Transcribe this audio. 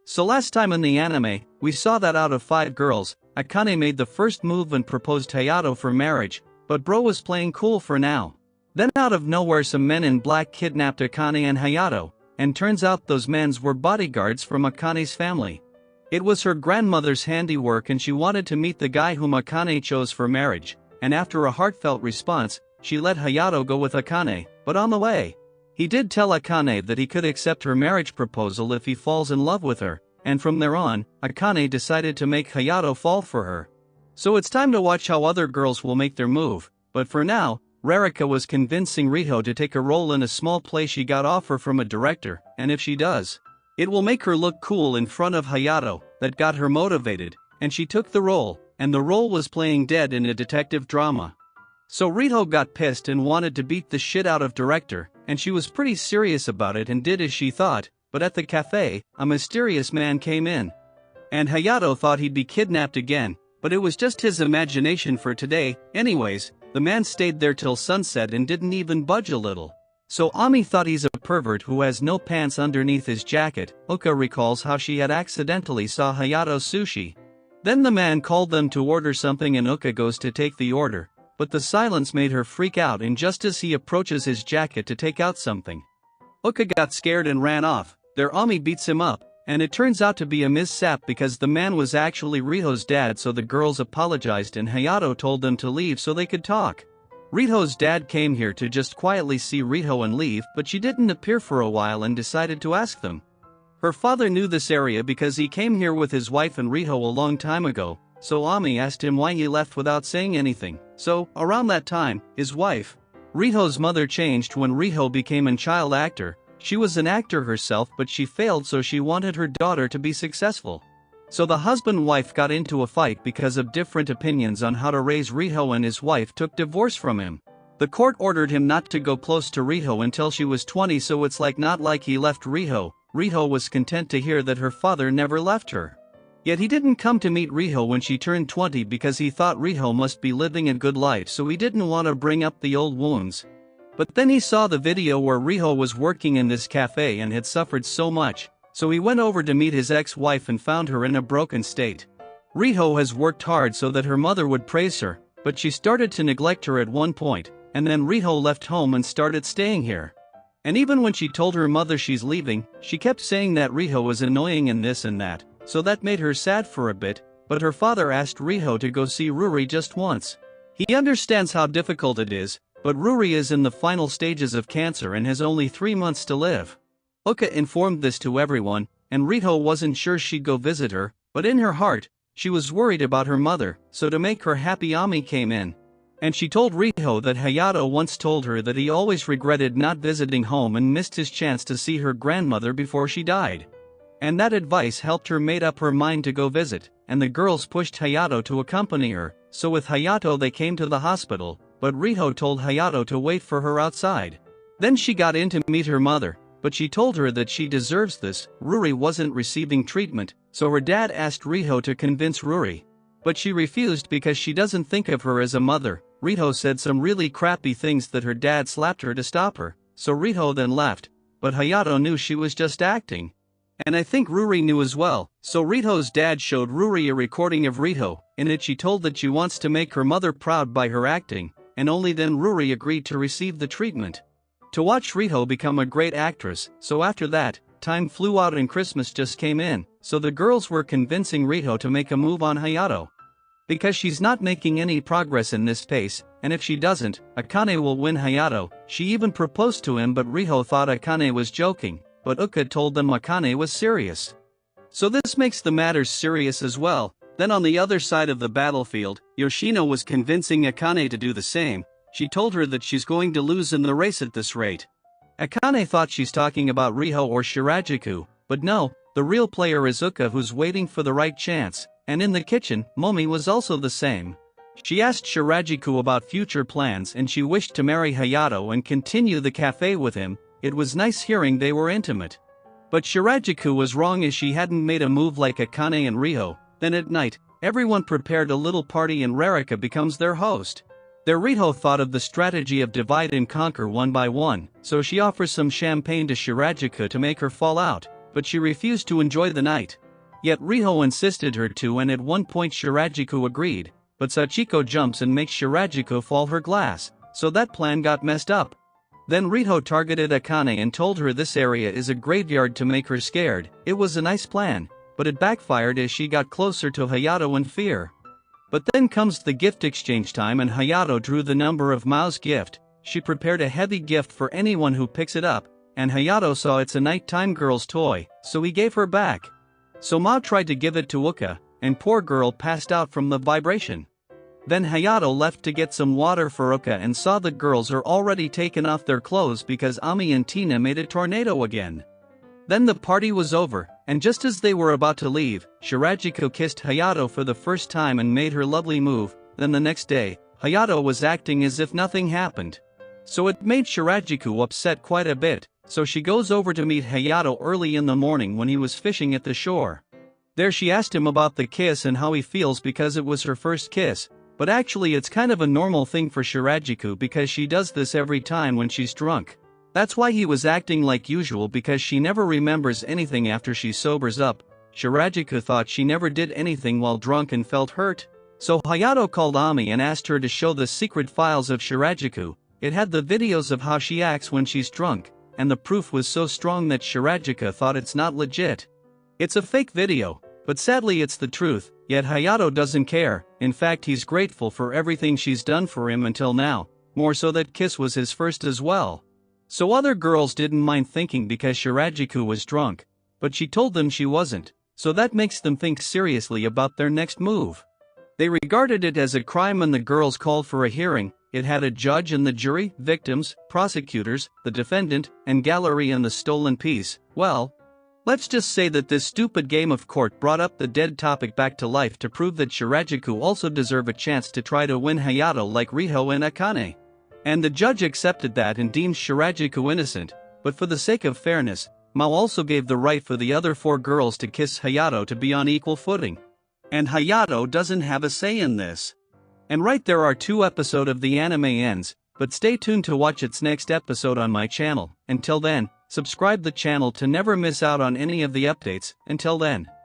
So last time in the anime, we saw that out of 5 girls, Akane made the first move and proposed Hayato for marriage, but bro was playing cool for now. Then out of nowhere some men in black kidnapped Akane and Hayato, and turns out those men were bodyguards from Akane's family. It was her grandmother's handiwork and she wanted to meet the guy whom Akane chose for marriage, and after a heartfelt response, she let Hayato go with Akane, but on the way, he did tell Akane that he could accept her marriage proposal if he falls in love with her, and from there on, Akane decided to make Hayato fall for her. So it's time to watch how other girls will make their move, but for now, Rarika was convincing Riho to take a role in a small play she got offer from a director, and if she does, it will make her look cool in front of Hayato. That got her motivated, and she took the role, and the role was playing dead in a detective drama. So Riho got pissed and wanted to beat the shit out of director, and she was pretty serious about it and did as she thought, but at the cafe, a mysterious man came in. And Hayato thought he'd be kidnapped again, but it was just his imagination for today. Anyways, the man stayed there till sunset and didn't even budge a little. So Ami thought he's a pervert who has no pants underneath his jacket. Uka recalls how she had accidentally saw Hayato's sushi. Then the man called them to order something and Uka goes to take the order, but the silence made her freak out, and just as he approaches his jacket to take out something, Uka got scared and ran off. There Ami beats him up, and it turns out to be a mishap because the man was actually Riho's dad, so the girls apologized and Hayato told them to leave so they could talk. Riho's dad came here to just quietly see Riho and leave, but she didn't appear for a while and decided to ask them. Her father knew this area because he came here with his wife and Riho a long time ago, so Ami asked him why he left without saying anything. So, around that time, his wife, Riho's mother, changed when Riho became a child actor. She was an actor herself, but she failed, so she wanted her daughter to be successful. So the husband-wife got into a fight because of different opinions on how to raise Riho, and his wife took divorce from him. The court ordered him not to go close to Riho until she was 20, so it's not like he left Riho. Riho was content to hear that her father never left her. Yet he didn't come to meet Riho when she turned 20 because he thought Riho must be living a good life, so he didn't want to bring up the old wounds. But then he saw the video where Riho was working in this cafe and had suffered so much, so he went over to meet his ex-wife and found her in a broken state. Riho has worked hard so that her mother would praise her, but she started to neglect her at one point, and then Riho left home and started staying here. And even when she told her mother she's leaving, she kept saying that Riho was annoying and this and that, so that made her sad for a bit, but her father asked Riho to go see Ruri just once. He understands how difficult it is, but Ruri is in the final stages of cancer and has only 3 months to live. Uka informed this to everyone, and Riho wasn't sure she'd go visit her, but in her heart, she was worried about her mother, so to make her happy Ami came in. And she told Riho that Hayato once told her that he always regretted not visiting home and missed his chance to see her grandmother before she died. And that advice helped her made up her mind to go visit, and the girls pushed Hayato to accompany her, so with Hayato they came to the hospital, but Riho told Hayato to wait for her outside. Then she got in to meet her mother, but she told her that she deserves this. Ruri wasn't receiving treatment, so her dad asked Riho to convince Ruri. But she refused because she doesn't think of her as a mother. Riho said some really crappy things that her dad slapped her to stop her, so Riho then left, but Hayato knew she was just acting. And I think Ruri knew as well, so Riho's dad showed Ruri a recording of Riho. In it she told that she wants to make her mother proud by her acting, and only then Ruri agreed to receive the treatment. To watch Riho become a great actress, so after that, time flew out and Christmas just came in, so the girls were convincing Riho to make a move on Hayato. Because she's not making any progress in this pace, and if she doesn't, Akane will win Hayato. She even proposed to him, but Riho thought Akane was joking, but Uka told them Akane was serious. So this makes the matter serious as well. Then on the other side of the battlefield, Yoshino was convincing Akane to do the same. She told her that she's going to lose in the race at this rate. Akane thought she's talking about Riho or Shirajuku, but no, the real player is Uka, who's waiting for the right chance, and in the kitchen, Momi was also the same. She asked Shirajuku about future plans and she wished to marry Hayato and continue the cafe with him. It was nice hearing they were intimate. But Shirajuku was wrong, as she hadn't made a move like Akane and Riho. Then at night, everyone prepared a little party and Rarika becomes their host. There Riho thought of the strategy of divide and conquer one by one, so she offers some champagne to Shirajuku to make her fall out. but she refused to enjoy the night. Yet Riho insisted her to, and at one point Shirajiko agreed, but Sachiko jumps and makes Shirajiko fall her glass, so that plan got messed up. Then Riho targeted Akane and told her this area is a graveyard to make her scared. It was a nice plan, but it backfired as she got closer to Hayato in fear. But then comes the gift exchange time and Hayato drew the number of Mao's gift. She prepared a heavy gift for anyone who picks it up, and Hayato saw it's a nighttime girl's toy, so he gave her back. So Mao tried to give it to Uka, and poor girl passed out from the vibration. Then Hayato left to get some water for Uka and saw the girls are already taken off their clothes because Ami and Tina made a tornado again. Then the party was over, and just as they were about to leave, Shirajiko kissed Hayato for the first time and made her lovely move. Then the next day, Hayato was acting as if nothing happened. So it made Shirajiko upset quite a bit, so she goes over to meet Hayato early in the morning when he was fishing at the shore. There she asked him about the kiss and how he feels because it was her first kiss. But actually it's kind of a normal thing for Shirajiko because she does this every time when she's drunk. That's why he was acting like usual because she never remembers anything after she sobers up. Shirajiko thought she never did anything while drunk and felt hurt. So Hayato called Ami and asked her to show the secret files of Shirajiko. It had the videos of how she acts when she's drunk, and the proof was so strong that Shirajiko thought it's not legit. It's a fake video, but sadly it's the truth. Yet Hayato doesn't care. In fact, he's grateful for everything she's done for him until now, more so that kiss was his first as well. So other girls didn't mind thinking because Shirajiko was drunk, but she told them she wasn't, so that makes them think seriously about their next move. They regarded it as a crime and the girls called for a hearing. It had a judge and the jury, victims, prosecutors, the defendant, and gallery and the stolen piece. Well, let's just say that this stupid game of court brought up the dead topic back to life to prove that Shirajiko also deserve a chance to try to win Hayato like Riho and Akane. And the judge accepted that and deemed Shirajiko innocent, but for the sake of fairness, Mao also gave the right for the other 4 girls to kiss Hayato to be on equal footing. And Hayato doesn't have a say in this. And right there are 2 episodes of the anime ends, but stay tuned to watch its next episode on my channel. Until then, subscribe the channel to never miss out on any of the updates. Until then.